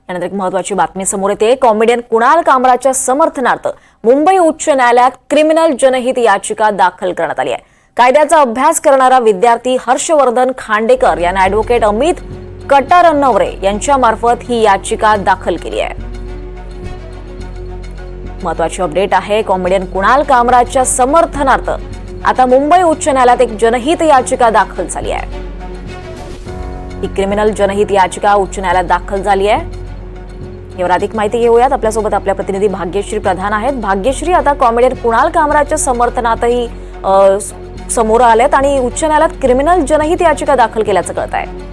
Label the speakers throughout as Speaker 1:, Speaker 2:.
Speaker 1: त्यानंतर एक महत्त्वाची बातमी समोर येते। कॉमेडियन कुणाल कामराच्या समर्थनार्थ मुंबई उच्च न्यायालयात क्रिमिनल जनहित याचिका दाखल करण्यात आली आहे। कायद्याचा अभ्यास करणारा विद्यार्थी हर्षवर्धन खांडेकर यांनी ॲडव्होकेट अमित कटारनवरे यांच्या मार्फत ही याचिका दाखल केली आहे। महत्त्वाची अपडेट आहे, कॉमेडियन कुणाल कामराच्या समर्थनार्थ आता मुंबई उच्च न्यायालयात एक जनहित याचिका दाखल झाली आहे। ही क्रिमिनल जनहित याचिका उच्च न्यायालयात दाखल झाली आहे। यावर अधिक माहिती घेऊयात। आपल्यासोबत आपल्या प्रतिनिधी भाग्यश्री प्रधान आहेत। भाग्यश्री, आता कॉमेडियन कुणाल कामराच्या समर्थनातही समोर आलेत आणि उच्च न्यायालयात क्रिमिनल जनहित याचिका दाखल केल्याचं कळत आहे।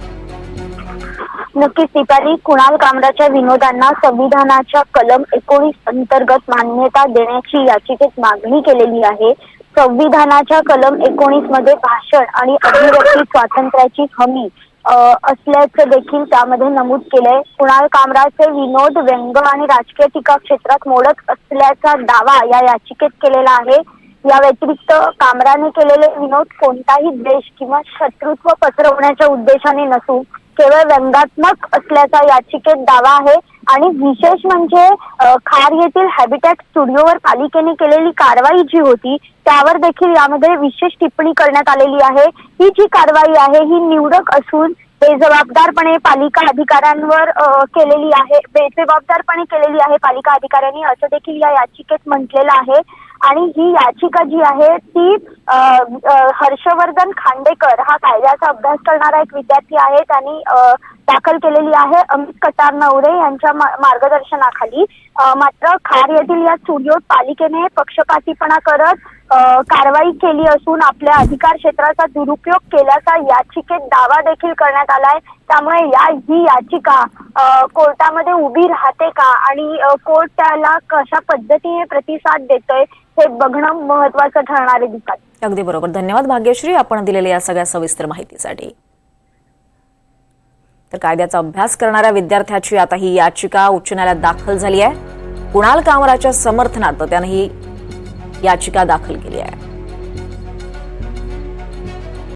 Speaker 2: नक्कीच दीपाली, कुणाल कामराच्या विनोदांना संविधानाच्या कलम 19 अंतर्गत मान्यता देण्याची याचिकेत मागणी केलेली आहे। संविधानाच्या कलम 19 मध्ये भाषण आणि अभिव्यक्ती स्वातंत्र्याची हमी असल्याचं देखील त्यामध्ये नमूद केलंय। कुणाल कामराचे विनोद, व्यंग आणि राजकीय टीका क्षेत्रात मोडक असल्याचा दावा या याचिकेत केलेला आहे। या व्यतिरिक्त कामराने केलेले विनोद कोणताही द्वेष किंवा शत्रुत्व पसरवण्याच्या उद्देशाने नसून केवळ व्यंगात्मक असल्याचा याचिकेत दावा आहे। आणि विशेष म्हणजे खार येथील हॅबिटॅट स्टुडिओवर पालिकेने केलेली कारवाई जी होती त्यावर देखील यामध्ये विशेष टिप्पणी करण्यात आलेली आहे। ही जी कारवाई आहे ही निवडक असून बेजबाबदारपणे पालिका अधिकाऱ्यांवर केलेली आहे, बेजबाबदारपणे केलेली आहे पालिका अधिकाऱ्यांनी, असं देखील या याचिकेत म्हटलेलं आहे। आणि ही याचिका जी आहे ती हर्षवर्धन खांडेकर हा कायद्याचा अभ्यास करणारा एक विद्यार्थी आहे, त्यांनी दाखल केलेली आहे अमित कटारनवरे यांच्या मार्गदर्शनाखाली। मात्र खार येथील या स्टुडिओत पालिकेने पक्षपातीपणा करत कारवाई केली असून आपल्या अधिकार क्षेत्राचा दुरुपयोग केल्याचा याचिकेत दावा देखील करण्यात आलाय। त्यामुळे ही याचिका कोर्टामध्ये उभी राहते का आणि कोर्ट त्याला कशा पद्धतीने प्रतिसाद देतोय हे बघणं महत्त्वाचं ठरणार आहे। दीपाली,
Speaker 1: अगदी बरोबर। धन्यवाद भाग्यश्री, आपण दिलेल्या या सगळ्या सविस्तर माहितीसाठी। तर कायद्याचा अभ्यास करणाऱ्या विद्यार्थ्याची आता ही याचिका उच्च न्यायालयात दाखल झाली आहे। कुणाल कामराच्या समर्थनार्थ त्याने ही याचिका दाखल केली आहे।